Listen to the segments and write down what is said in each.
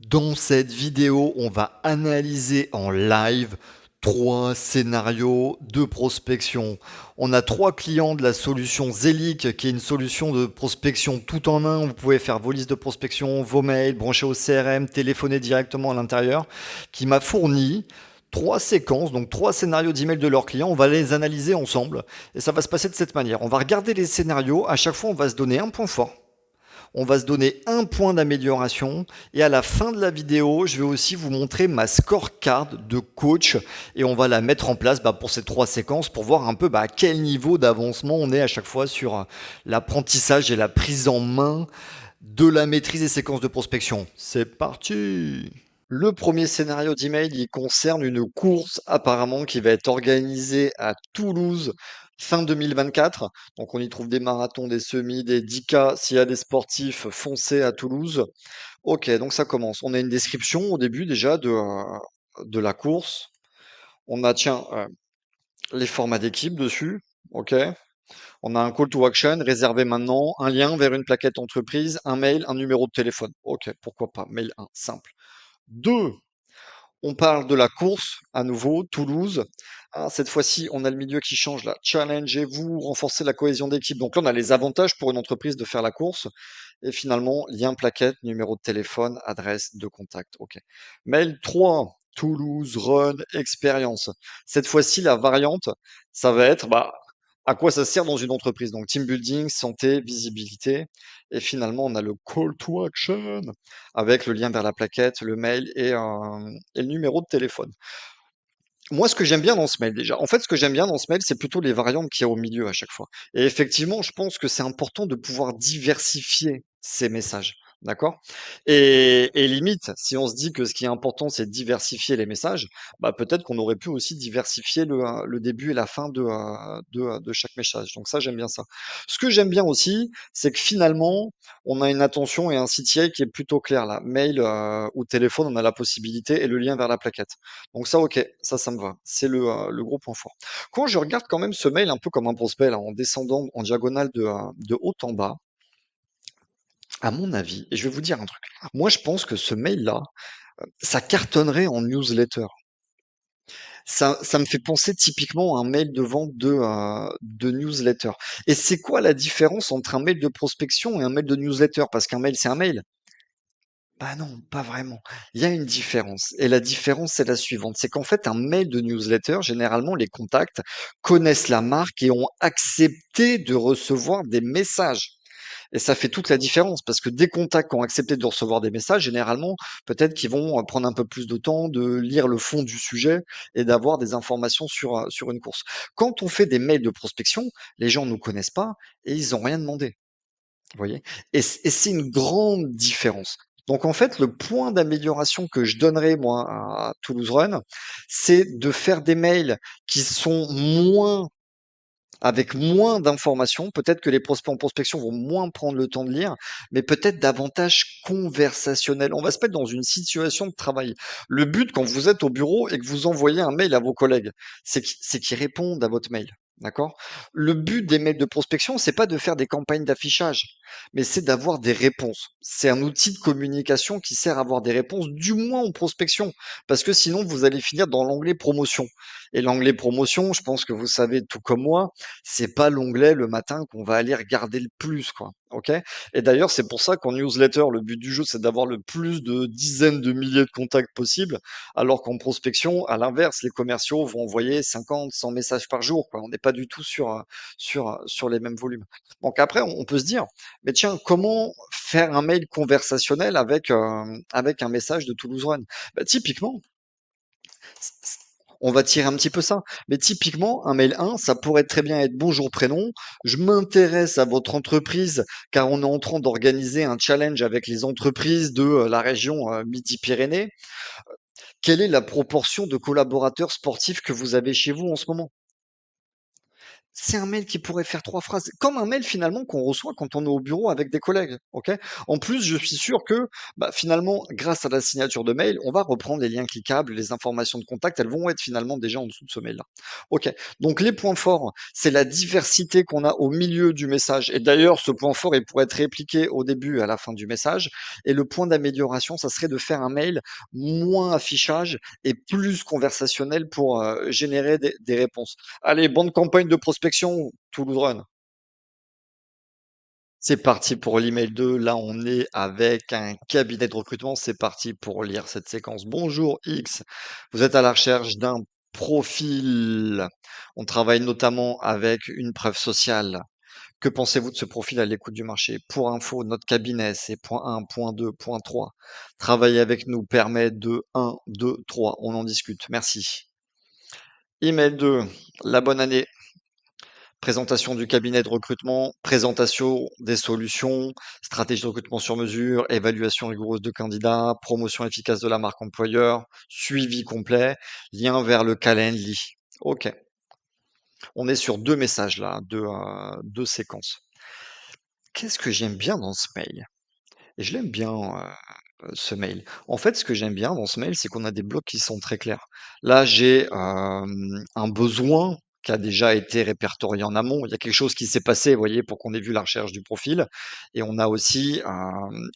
Dans cette vidéo, on va analyser en live 3 scénarios de prospection. On a 3 clients de la solution Zelic, qui est une solution de prospection tout en un. Vous pouvez faire vos listes de prospection, vos mails, brancher au CRM, téléphoner directement à l'intérieur, qui m'a fourni 3 séquences, donc 3 scénarios d'email de leurs clients. On va les analyser ensemble et ça va se passer de cette manière. On va regarder les scénarios. À chaque fois, on va se donner un point fort, on va se donner un point d'amélioration et à la fin de la vidéo, je vais aussi vous montrer ma scorecard de coach et on va la mettre en place pour ces 3 séquences pour voir un peu à quel niveau d'avancement on est à chaque fois sur l'apprentissage et la prise en main de la maîtrise des séquences de prospection. C'est parti. Le premier scénario d'email, il concerne une course apparemment qui va être organisée à Toulouse fin 2024. Donc on y trouve des marathons, des semis, des 10K. S'il y a des sportifs, foncez à Toulouse. Ok, donc ça commence. On a une description au début déjà de la course. On a, tiens, les formats d'équipe dessus. Ok. On a un call to action, réservé maintenant, un lien vers une plaquette entreprise, un mail, un numéro de téléphone. Ok, pourquoi pas. Mail 1, simple. 2. On parle de la course, à nouveau, Toulouse. Ah, cette fois-ci, on a le milieu qui change là. Challengez-vous, renforcez la cohésion d'équipe. Donc là, on a les avantages pour une entreprise de faire la course. Et finalement, lien plaquette, numéro de téléphone, adresse de contact. OK. Mail 3, Toulouse, Run, expérience. Cette fois-ci, la variante, ça va être à quoi ça sert dans une entreprise. Donc team building, santé, visibilité. Et finalement, on a le call to action avec le lien vers la plaquette, le mail et le numéro de téléphone. Moi, ce que j'aime bien dans ce mail déjà, en fait, ce que j'aime bien dans ce mail, c'est plutôt les variantes qu'il y a au milieu à chaque fois. Et effectivement, je pense que c'est important de pouvoir diversifier ces messages. D'accord? Et limite, si on se dit que ce qui est important, c'est de diversifier les messages, peut-être qu'on aurait pu aussi diversifier le début et la fin de chaque message. Donc ça, j'aime bien ça. Ce que j'aime bien aussi, c'est que finalement, on a une attention et un CTA qui est plutôt clair là. Mail ou téléphone, on a la possibilité et le lien vers la plaquette. Donc ça, OK, ça me va. C'est le gros point fort. Quand je regarde quand même ce mail un peu comme un prospect là, en descendant en diagonale de haut en bas, à mon avis, et je vais vous dire un truc. Moi, je pense que ce mail-là, ça cartonnerait en newsletter. Ça me fait penser typiquement à un mail de vente de newsletter. Et c'est quoi la différence entre un mail de prospection et un mail de newsletter? Parce qu'un mail, c'est un mail. Bah non, pas vraiment. Il y a une différence. Et la différence, c'est la suivante. C'est qu'en fait, un mail de newsletter, généralement, les contacts connaissent la marque et ont accepté de recevoir des messages. Et ça fait toute la différence parce que des contacts qui ont accepté de recevoir des messages, généralement, peut-être qu'ils vont prendre un peu plus de temps de lire le fond du sujet et d'avoir des informations sur une course. Quand on fait des mails de prospection, les gens ne nous connaissent pas et ils n'ont rien demandé. Vous voyez? Et c'est une grande différence. Donc en fait, le point d'amélioration que je donnerais moi à Toulouse Run, c'est de faire des mails qui sont moins avec moins d'informations. Peut-être que les prospects en prospection vont moins prendre le temps de lire, mais peut-être davantage conversationnel. On va se mettre dans une situation de travail. Le but, quand vous êtes au bureau et que vous envoyez un mail à vos collègues, c'est qu'ils répondent à votre mail. D'accord? Le but des mails de prospection, c'est pas de faire des campagnes d'affichage, mais c'est d'avoir des réponses. C'est un outil de communication qui sert à avoir des réponses, du moins en prospection, parce que sinon vous allez finir dans l'onglet promotion. Et l'onglet promotion, je pense que vous savez tout comme moi, c'est pas l'onglet le matin qu'on va aller regarder le plus, quoi. OK? Et d'ailleurs, c'est pour ça qu'en newsletter, le but du jeu, c'est d'avoir le plus de dizaines de milliers de contacts possibles, alors qu'en prospection, à l'inverse, les commerciaux vont envoyer 50, 100 messages par jour, quoi. On n'est pas du tout sur les mêmes volumes. Donc après, on peut se dire, mais tiens, comment faire un mail conversationnel avec un message de Toulouse Run? Typiquement, on va tirer un petit peu ça. Mais typiquement, un mail 1, ça pourrait très bien être bonjour prénom. Je m'intéresse à votre entreprise car on est en train d'organiser un challenge avec les entreprises de la région Midi-Pyrénées. Quelle est la proportion de collaborateurs sportifs que vous avez chez vous en ce moment? C'est un mail qui pourrait faire 3 phrases, comme un mail finalement qu'on reçoit quand on est au bureau avec des collègues, OK? En plus, je suis sûr que, bah, finalement, grâce à la signature de mail, on va reprendre les liens cliquables, les informations de contact, elles vont être finalement déjà en dessous de ce mail-là. OK, donc les points forts, c'est la diversité qu'on a au milieu du message et d'ailleurs ce point fort, il pourrait être répliqué au début et à la fin du message et le point d'amélioration, ça serait de faire un mail moins affichage et plus conversationnel pour, générer des réponses. Allez, bonne campagne de prospection, Toulouse Run. C'est parti pour l'email 2. Là, on est avec un cabinet de recrutement. C'est parti pour lire cette séquence. Bonjour X, vous êtes à la recherche d'un profil. On travaille notamment avec une preuve sociale. Que pensez-vous de ce profil à l'écoute du marché? Pour info, notre cabinet, c'est point 1, point 2, point 3. Travailler avec nous permet de 1, 2, 3. On en discute. Merci. Email 2. La bonne année. Présentation du cabinet de recrutement, présentation des solutions, stratégie de recrutement sur mesure, évaluation rigoureuse de candidats, promotion efficace de la marque employeur, suivi complet, lien vers le Calendly. OK, on est sur 2 messages là, 2 séquences. Qu'est-ce que j'aime bien dans ce mail? Et je l'aime bien, ce mail. En fait, ce que j'aime bien dans ce mail, c'est qu'on a des blocs qui sont très clairs. Là, j'ai, un besoin qui a déjà été répertorié en amont. Il y a quelque chose qui s'est passé, vous voyez, pour qu'on ait vu la recherche du profil et on a aussi,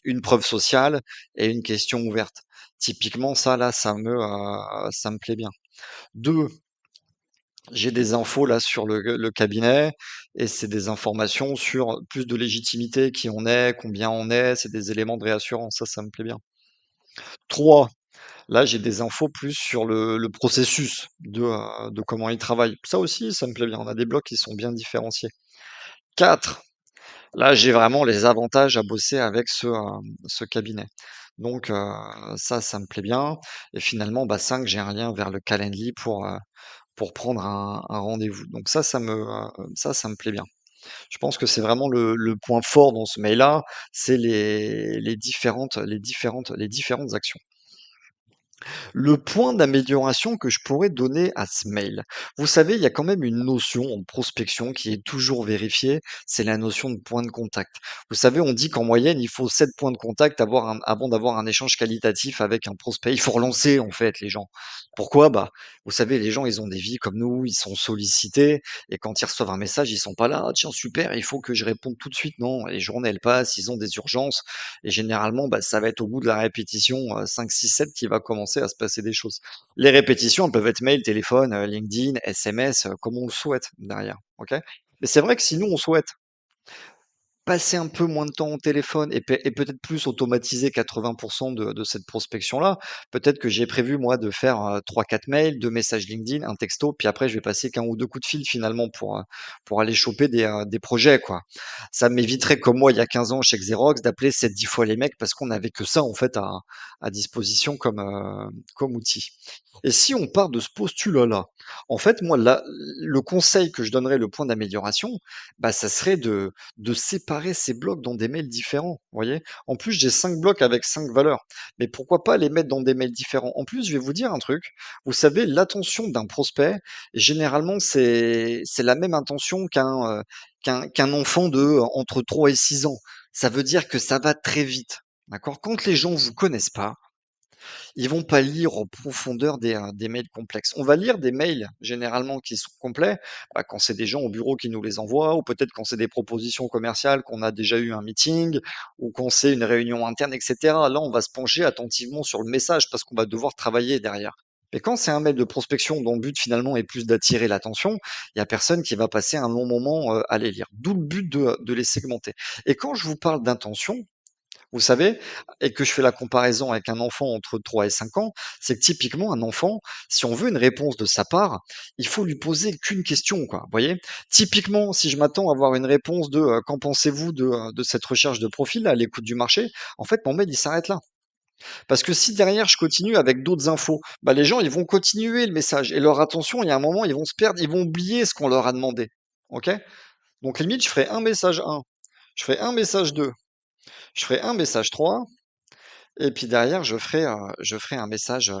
une preuve sociale et une question ouverte. Typiquement, ça, là, ça me plaît bien. 2, j'ai des infos là sur le cabinet et c'est des informations sur plus de légitimité, qui on est, combien on est, c'est des éléments de réassurance, ça me plaît bien. 3, là j'ai des infos plus sur le processus de comment ils travaillent. Ça aussi, ça me plaît bien, on a des blocs qui sont bien différenciés. 4, là j'ai vraiment les avantages à bosser avec ce cabinet. Donc ça me plaît bien et finalement, bah, 5, j'ai un lien vers le Calendly pour prendre un rendez-vous. Donc ça me plaît bien. Je pense que c'est vraiment le point fort dans ce mail-là, c'est les différentes actions. Le point d'amélioration que je pourrais donner à ce mail, vous savez, il y a quand même une notion en prospection qui est toujours vérifiée, c'est la notion de point de contact. Vous savez, on dit qu'en moyenne, il faut 7 points de contact avant d'avoir un échange qualitatif avec un prospect. Il faut relancer en fait les gens. Pourquoi? Bah, vous savez, les gens, ils ont des vies comme nous, ils sont sollicités et quand ils reçoivent un message, ils sont pas là: «Ah tiens super, il faut que je réponde tout de suite». Non, les journées, elles passent, ils ont des urgences et généralement, bah, ça va être au bout de la répétition, 5, 6, 7 qu'il va commencer à se passer des choses. Les répétitions, elles peuvent être mail, téléphone, LinkedIn, SMS, comme on le souhaite derrière, OK? Mais c'est vrai que si nous, on souhaite passer un peu moins de temps au téléphone et peut-être plus automatiser 80 de cette prospection-là. Peut-être que j'ai prévu moi de faire, 3-4 mails, 2 messages LinkedIn, un texto, puis après je vais passer qu'1 ou 2 coups de fil finalement pour aller choper des projets, quoi. Ça m'éviterait comme moi il y a 15 ans chez Xerox d'appeler 7-10 fois les mecs parce qu'on n'avait que ça en fait à disposition comme outil. Et si on part de ce postulat-là, en fait moi le conseil que je donnerais, le point d'amélioration, bah, ça serait de séparer ces blocs dans des mails différents, vous voyez? En plus, j'ai 5 blocs avec 5 valeurs, mais pourquoi pas les mettre dans des mails différents? En plus, je vais vous dire un truc, vous savez, l'attention d'un prospect, généralement, c'est la même intention qu'un enfant de, entre 3 et 6 ans. Ça veut dire que ça va très vite, d'accord? Quand les gens vous connaissent pas, ils vont pas lire en profondeur des mails complexes. On va lire des mails généralement qui sont complets, bah, quand c'est des gens au bureau qui nous les envoient ou peut-être quand c'est des propositions commerciales, qu'on a déjà eu un meeting ou quand c'est une réunion interne et cetera. Là, on va se pencher attentivement sur le message parce qu'on va devoir travailler derrière. Mais quand c'est un mail de prospection dont le but finalement est plus d'attirer l'attention, il y a personne qui va passer un long moment, à les lire. D'où le but de les segmenter. Et quand je vous parle d'intention, vous savez? Et que je fais la comparaison avec un enfant entre 3 et 5 ans, c'est que typiquement un enfant, si on veut une réponse de sa part, il faut lui poser qu'une question, quoi, vous voyez? Typiquement, si je m'attends à avoir une réponse de, «Qu'en pensez-vous de cette recherche de profil à l'écoute du marché?» en fait, mon mail, il s'arrête là. Parce que si derrière je continue avec d'autres infos, bah, les gens, ils vont continuer le message et leur attention, il y a un moment, ils vont se perdre, ils vont oublier ce qu'on leur a demandé. OK? Donc limite, je ferai un message 1, je ferai un message 2, je ferai un message 3. Et puis derrière, je ferai un message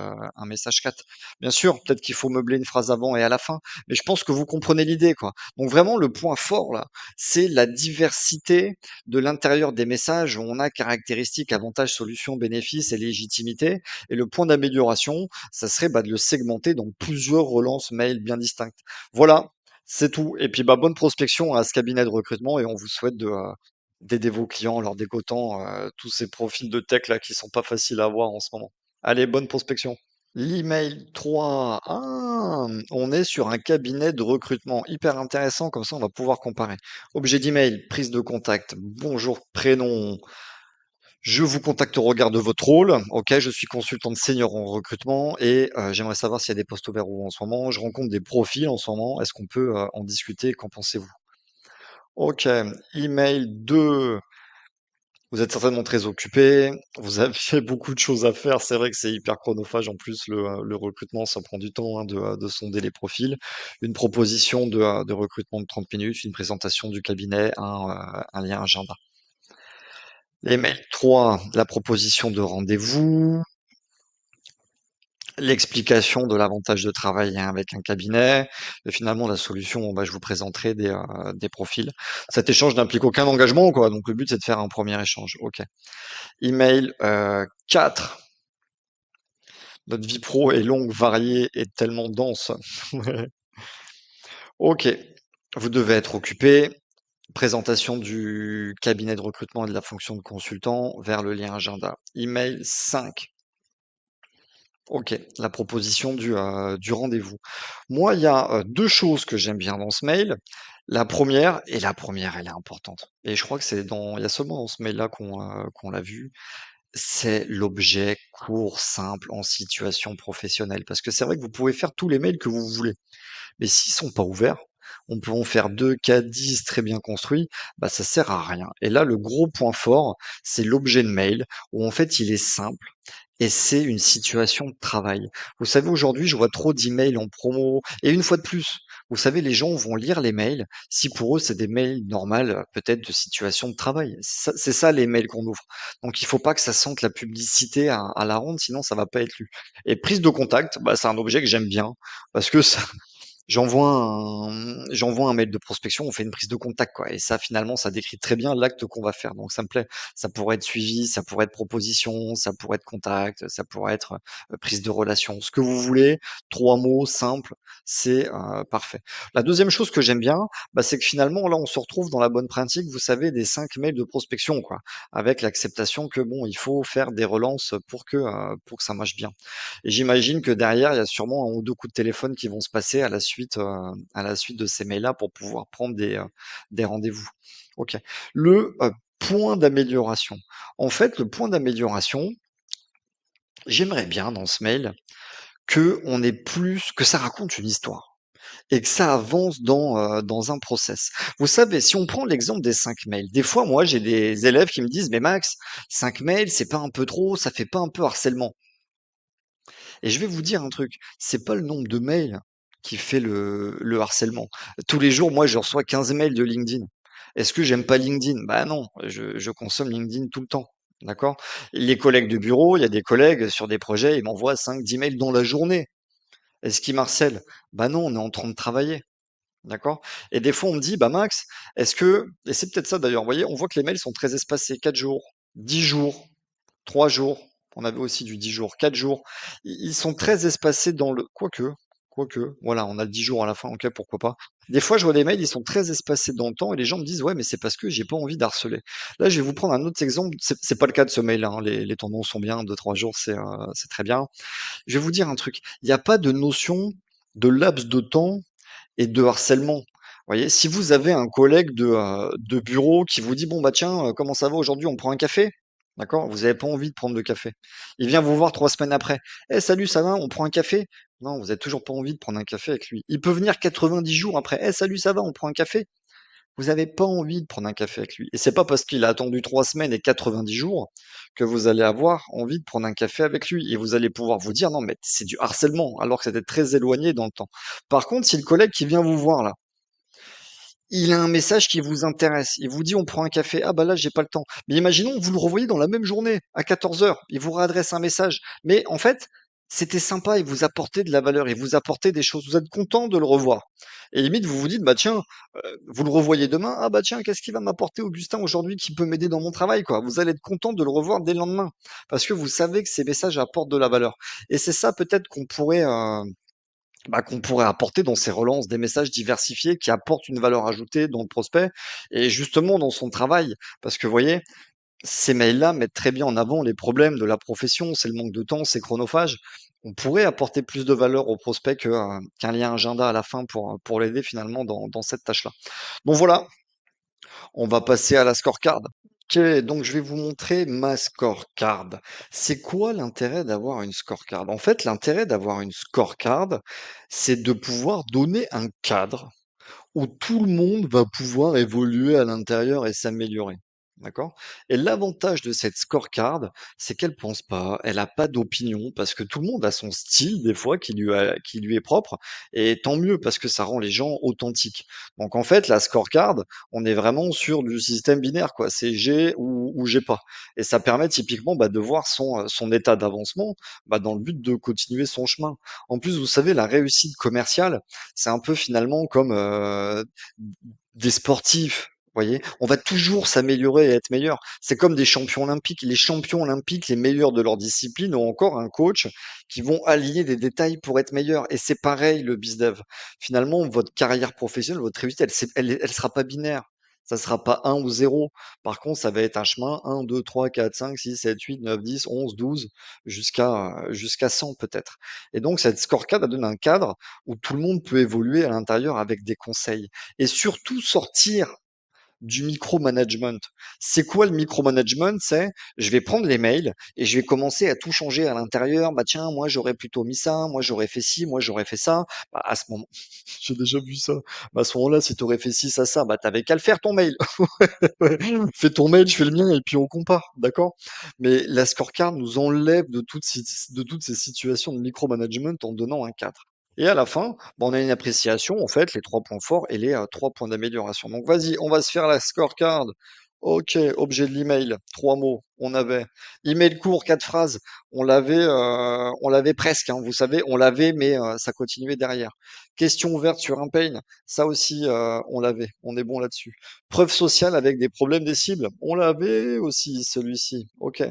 chat. Bien sûr, peut-être qu'il faut meubler une phrase avant et à la fin, mais je pense que vous comprenez l'idée, quoi. Donc vraiment, le point fort là, c'est la diversité de l'intérieur des messages où on a caractéristiques, avantages, solutions, bénéfices et légitimité. Et le point d'amélioration, ça serait bah, de le segmenter dans plusieurs relances mail bien distinctes. Voilà, c'est tout. Et puis bah, bonne prospection à ce cabinet de recrutement et on vous souhaite d'aider vos clients en leur dégotant tous ces profils de tech là qui sont pas faciles à avoir en ce moment. Allez, bonne prospection. L'email 3, ah, on est sur un cabinet de recrutement hyper intéressant, comme ça on va pouvoir comparer. Objet d'email, prise de contact, bonjour, prénom, je vous contacte au regard de votre rôle. Ok, je suis consultante senior en recrutement et j'aimerais savoir s'il y a des postes ouverts en ce moment. Je rencontre des profils en ce moment. Est-ce qu'on peut en discuter? Qu'en pensez-vous? Ok, email 2. Vous êtes certainement très occupé, vous avez beaucoup de choses à faire. C'est vrai que c'est hyper chronophage en plus le recrutement, ça prend du temps, hein, de sonder les profils. Une proposition de recrutement de 30 minutes, une présentation du cabinet, un lien agenda. Les mails 3, la proposition de rendez-vous, l'explication de l'avantage de travailler avec un cabinet et finalement la solution, bah, je vous présenterai des profils. Cet échange n'implique aucun engagement, quoi, donc le but c'est de faire un premier échange. OK. Email, 4. Notre vie pro est longue, variée et tellement dense. OK. Vous devez être occupé. Présentation du cabinet de recrutement et de la fonction de consultant vers le lien agenda. Email 5. OK. La proposition du rendez-vous. Moi, il y a 2 choses que j'aime bien dans ce mail. La première, elle est importante et je crois que il y a seulement dans ce mail-là qu'on l'a vu. C'est l'objet court, simple, en situation professionnelle. Parce que c'est vrai que vous pouvez faire tous les mails que vous voulez. Mais s'ils sont pas ouverts, on peut en faire 2, 4, 10 très bien construits, bah ça sert à rien. Et là, le gros point fort, c'est l'objet de mail, où en fait il est simple et c'est une situation de travail. Vous savez, aujourd'hui, je vois trop d'emails en promo. Et une fois de plus, vous savez, les gens vont lire les mails si pour eux c'est des mails normales, peut-être de situation de travail. C'est ça les mails qu'on ouvre. Donc il faut pas que ça sente la publicité à la ronde, sinon ça va pas être lu. Et prise de contact, bah, c'est un objet que j'aime bien parce que ça, j'envoie un mail de prospection, on fait une prise de contact, quoi. Et ça, finalement, ça décrit très bien l'acte qu'on va faire. Donc, ça me plaît. Ça pourrait être suivi, ça pourrait être proposition, ça pourrait être contact, ça pourrait être prise de relation. Ce que vous voulez, 3 mots simples, c'est parfait. La deuxième chose que j'aime bien, bah, c'est que finalement, là, on se retrouve dans la bonne pratique, vous savez, des 5 mails de prospection, quoi, avec l'acceptation que bon, il faut faire des relances pour que ça marche bien. Et j'imagine que derrière, il y a sûrement 1 ou 2 coups de téléphone qui vont se passer à la suite de ces mails-là pour pouvoir prendre des rendez-vous. OK. Point d'amélioration. En fait, le point d'amélioration, j'aimerais bien dans ce mail que ça raconte une histoire et que ça avance dans un process. Vous savez, si on prend l'exemple des 5 mails, des fois, moi, j'ai des élèves qui me disent: «Mais Max, 5 mails, c'est pas un peu trop? Ça fait pas un peu harcèlement?» Et je vais vous dire un truc, c'est pas le nombre de mails qui fait le harcèlement. Tous les jours, moi, je reçois 15 mails de LinkedIn. Est-ce que j'aime pas LinkedIn? Bah non, je consomme LinkedIn tout le temps. D'accord? Les collègues de bureau, il y a des collègues sur des projets, ils m'envoient 5, 10 mails dans la journée. Est-ce qu'ils m'harcèlent? Bah non, on est en train de travailler. D'accord? Et des fois, on me dit, bah Max, et c'est peut-être ça d'ailleurs, vous voyez, on voit que les mails sont très espacés, 4 jours, 10 jours, 3 jours, on avait aussi du 10 jours, 4 jours. Ils sont très espacés dans le quoique, voilà, on a 10 jours à la fin, OK, pourquoi pas. Des fois, je vois des mails, ils sont très espacés dans le temps et les gens me disent: «Ouais, mais c'est parce que j'ai pas envie d'harceler». Là, je vais vous prendre un autre exemple, c'est pas le cas de ce mail-là, hein, les tendances sont bien, 2, 3 jours, c'est très bien. Je vais vous dire un truc, il y a pas de notion de laps de temps et de harcèlement. Vous voyez? Si vous avez un collègue de bureau qui vous dit: «Bon, bah, tiens, comment ça va aujourd'hui, on prend un café?» D'accord? Vous avez pas envie de prendre le café. Il vient vous voir 3 semaines après: «Eh salut, ça va, on prend un café?» Non, vous avez toujours pas envie de prendre un café avec lui. Il peut venir 90 jours après: «Eh salut, ça va, on prend un café?» Vous avez pas envie de prendre un café avec lui et c'est pas parce qu'il a attendu 3 semaines et 90 jours que vous allez avoir envie de prendre un café avec lui et vous allez pouvoir vous dire: «Non, mais c'est du harcèlement», alors que c'était très éloigné dans le temps. Par contre, si le collègue qui vient vous voir là, Il a un message qui vous intéresse. Il vous dit: «On prend un café». «Ah bah là, j'ai pas le temps». Mais imaginons, vous le revoyez dans la même journée, à 14h. Il vous réadresse un message. Mais en fait, c'était sympa, il vous apportait de la valeur, il vous apportait des choses. Vous êtes content de le revoir et limite, vous vous dites: «Bah tiens», vous le revoyez demain: «Ah bah tiens, qu'est-ce qu'il va m'apporter Augustin aujourd'hui qui peut m'aider dans mon travail?» quoi. Vous allez être content de le revoir dès le lendemain parce que vous savez que ces messages apportent de la valeur et c'est ça peut-être qu'on pourrait apporter dans ces relances, des messages diversifiés qui apportent une valeur ajoutée dans le prospect et justement dans son travail. Parce que vous voyez, ces mails-là mettent très bien en avant les problèmes de la profession, c'est le manque de temps, c'est chronophage. On pourrait apporter plus de valeur au prospect qu'un lien agenda à la fin pour l'aider finalement dans cette tâche-là. Donc voilà, on va passer à la scorecard. OK, donc je vais vous montrer ma scorecard. C'est quoi l'intérêt d'avoir une scorecard? En fait, l'intérêt d'avoir une scorecard, c'est de pouvoir donner un cadre où tout le monde va pouvoir évoluer à l'intérieur et s'améliorer. D'accord? Et l'avantage de cette scorecard, c'est qu'elle pense pas, elle a pas d'opinion, parce que tout le monde a son style, des fois, qui lui est propre, et tant mieux, parce que ça rend les gens authentiques. Donc en fait, la scorecard, on est vraiment sur du système binaire, quoi. C'est j'ai ou j'ai pas. Et ça permet typiquement de voir son état d'avancement dans le but de continuer son chemin. En plus, vous savez, la réussite commerciale, c'est un peu finalement comme des sportifs. Vous voyez, on va toujours s'améliorer et être meilleur. C'est comme des champions olympiques. Les champions olympiques, les meilleurs de leur discipline, ont encore un coach qui vont aligner des détails pour être meilleurs. Et c'est pareil le bizdev. Finalement, votre carrière professionnelle, votre réussite, elle sera pas binaire. Ça sera pas un ou zéro. Par contre, ça va être un chemin un, 2, 3, 4, 5, 6, 7, 8, 9, 10, 11, 12, jusqu'à 100 peut-être. Et donc, cette scorecard, elle donne un cadre où tout le monde peut évoluer à l'intérieur avec des conseils et surtout sortir du micromanagement. C'est quoi le micromanagement? C'est je vais prendre les mails et je vais commencer à tout changer à l'intérieur. Bah tiens, moi j'aurais plutôt mis ça, moi j'aurais fait ci, moi j'aurais fait ça. Bah, à ce moment, j'ai déjà vu ça. Bah, à ce moment-là, si tu aurais fait ci, ça, t'avais qu'à le faire ton mail. Ouais. Fais ton mail, je fais le mien et puis on compare, d'accord? Mais la scorecard nous enlève de toutes ces situations de micromanagement en donnant un cadre. Et à la fin, on a une appréciation, en fait, les 3 points forts et les 3 points d'amélioration. Donc vas-y, on va se faire la scorecard. OK, objet de l'email, 3 mots, on avait. Email court, 4 phrases, on l'avait presque, hein, vous savez, on l'avait, mais ça continuait derrière. Question ouverte sur un pain, ça aussi, on l'avait, on est bon là-dessus. Preuve sociale avec des problèmes des cibles, on l'avait aussi, celui-ci. OK.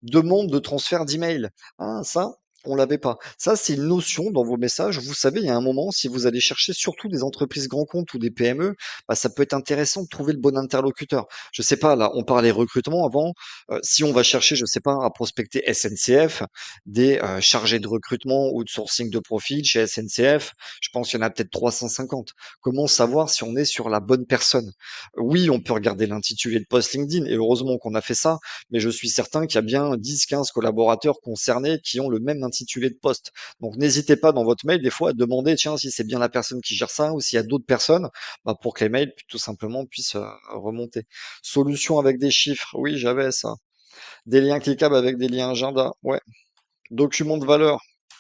Demande de transfert d'email. Ah, ça, on l'avait pas. Ça, c'est une notion dans vos messages. Vous savez, il y a un moment, si vous allez chercher surtout des entreprises grands comptes ou des PME, ça peut être intéressant de trouver le bon interlocuteur. Je sais pas, là, on parlait recrutement avant. Si on va chercher, je sais pas, à prospecter SNCF, des chargés de recrutement ou de sourcing de profil chez SNCF, je pense qu'il y en a peut-être 350. Comment savoir si on est sur la bonne personne? Oui, on peut regarder l'intitulé de post LinkedIn et heureusement qu'on a fait ça, mais je suis certain qu'il y a bien 10-15 collaborateurs concernés qui ont le même intitulé de poste. Donc n'hésitez pas dans votre mail des fois à demander tiens si c'est bien la personne qui gère ça ou s'il y a d'autres personnes pour que les mails tout simplement puissent remonter. Solution avec des chiffres, oui j'avais ça. Des liens cliquables avec des liens agenda, ouais. Document de valeur,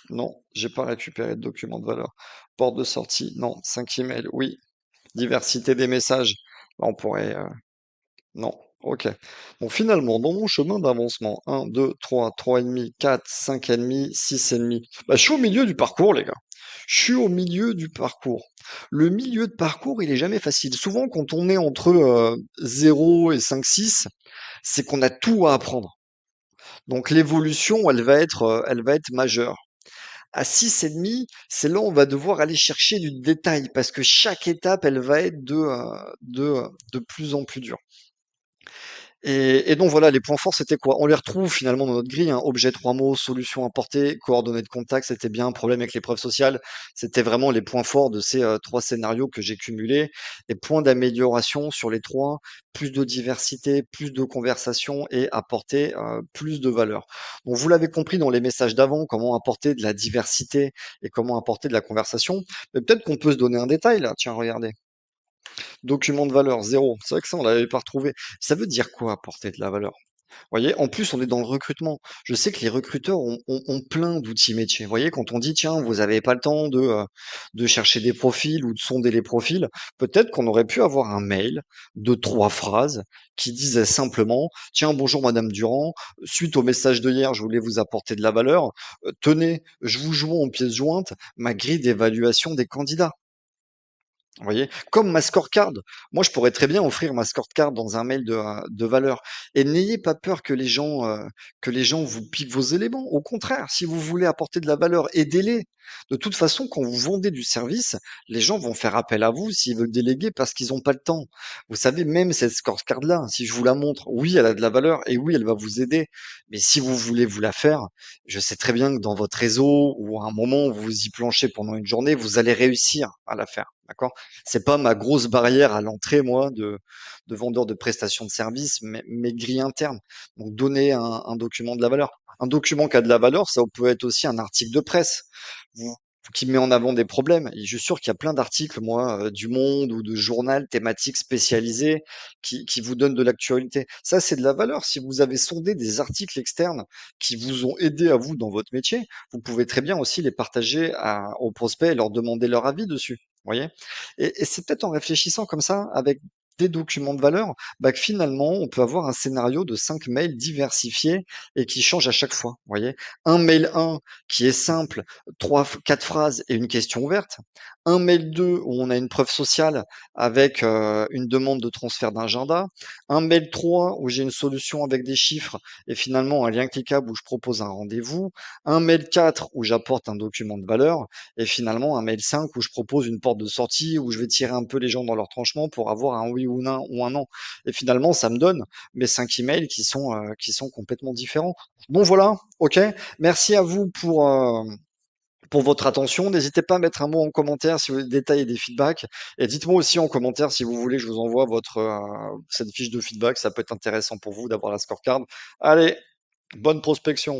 non, j'ai pas récupéré de document de valeur. Porte de sortie, non. 5 emails, oui. Diversité des messages, là, on pourrait non, OK. Donc finalement, dans mon chemin d'avancement, 1, 2, 3, 3,5, 4, 5,5, 6,5, je suis au milieu du parcours, les gars. Je suis au milieu du parcours. Le milieu de parcours, il est jamais facile. Souvent, quand on est entre 0 et 5, 6, c'est qu'on a tout à apprendre. Donc l'évolution, elle va être majeure. À 6,5, c'est là où on va devoir aller chercher du détail parce que chaque étape, elle va être de plus en plus dure. Et donc voilà, les points forts, c'était quoi? On les retrouve finalement dans notre grille, hein, objet 3 mots, solution apportée, coordonnées de contact, c'était bien, problème avec l'épreuve sociale. C'était vraiment les points forts de ces 3 scénarios que j'ai cumulés. Et points d'amélioration sur les 3, plus de diversité, plus de conversation et apporter plus de valeur. Donc vous l'avez compris dans les messages d'avant, comment apporter de la diversité et comment apporter de la conversation. Mais peut-être qu'on peut se donner un détail là. Tiens, regardez. Document de valeur, zéro. C'est vrai que ça, on l'avait pas retrouvé. Ça veut dire quoi apporter de la valeur? Voyez? En plus, on est dans le recrutement. Je sais que les recruteurs ont plein d'outils métiers. Vous voyez? Quand on dit: «Tiens, vous avez pas le temps de chercher des profils ou de sonder les profils», peut-être qu'on aurait pu avoir un mail de 3 phrases qui disait simplement: «Tiens, bonjour madame Durand, suite au message de hier, je voulais vous apporter de la valeur. Tenez, je vous joins en pièce jointe ma grille d'évaluation des candidats». Vous voyez? Comme ma scorecard. Moi, je pourrais très bien offrir ma scorecard dans un mail de valeur et n'ayez pas peur que les gens vous piquent vos éléments. Au contraire, si vous voulez apporter de la valeur, aidez-les. De toute façon, quand vous vendez du service, les gens vont faire appel à vous s'ils veulent déléguer parce qu'ils ont pas le temps. Vous savez, même cette scorecard-là, si je vous la montre, oui, elle a de la valeur et oui, elle va vous aider. Mais si vous voulez vous la faire, je sais très bien que dans votre réseau ou à un moment où vous y planchez pendant une journée, vous allez réussir à la faire. D'accord? C'est pas ma grosse barrière à l'entrée, moi, de vendeur de prestations de services, mes grilles internes. Donc donner un document de la valeur. Un document qui a de la valeur, ça peut être aussi un article de presse, vous qui met en avant des problèmes. Et je suis sûr qu'il y a plein d'articles, moi, du Monde ou de journal thématiques spécialisés qui vous donnent de l'actualité. Ça, c'est de la valeur. Si vous avez sondé des articles externes qui vous ont aidé à vous dans votre métier, vous pouvez très bien aussi les partager aux prospects et leur demander leur avis dessus. Vous voyez? Et c'est peut-être en réfléchissant comme ça, avec des documents de valeur, bah, que finalement, on peut avoir un scénario de 5 mails diversifiés et qui changent à chaque fois, vous voyez? Un mail 1 qui est simple, 4 phrases et une question ouverte. Un mail 2 où on a une preuve sociale avec, une demande de transfert d'agenda. Un mail 3 où j'ai une solution avec des chiffres et finalement un lien cliquable où je propose un rendez-vous. Un mail 4 où j'apporte un document de valeur et finalement un mail 5 où je propose une porte de sortie, où je vais tirer un peu les gens dans leur tranchement pour avoir un oui ou un non. Et finalement, ça me donne mes 5 emails qui sont complètement différents. Bon voilà, OK. Merci à vous pour votre attention. N'hésitez pas à mettre un mot en commentaire si vous avez des détails et des feedbacks. Et dites-moi aussi en commentaire si vous voulez que je vous envoie cette fiche de feedback. Ça peut être intéressant pour vous d'avoir la scorecard. Allez, bonne prospection.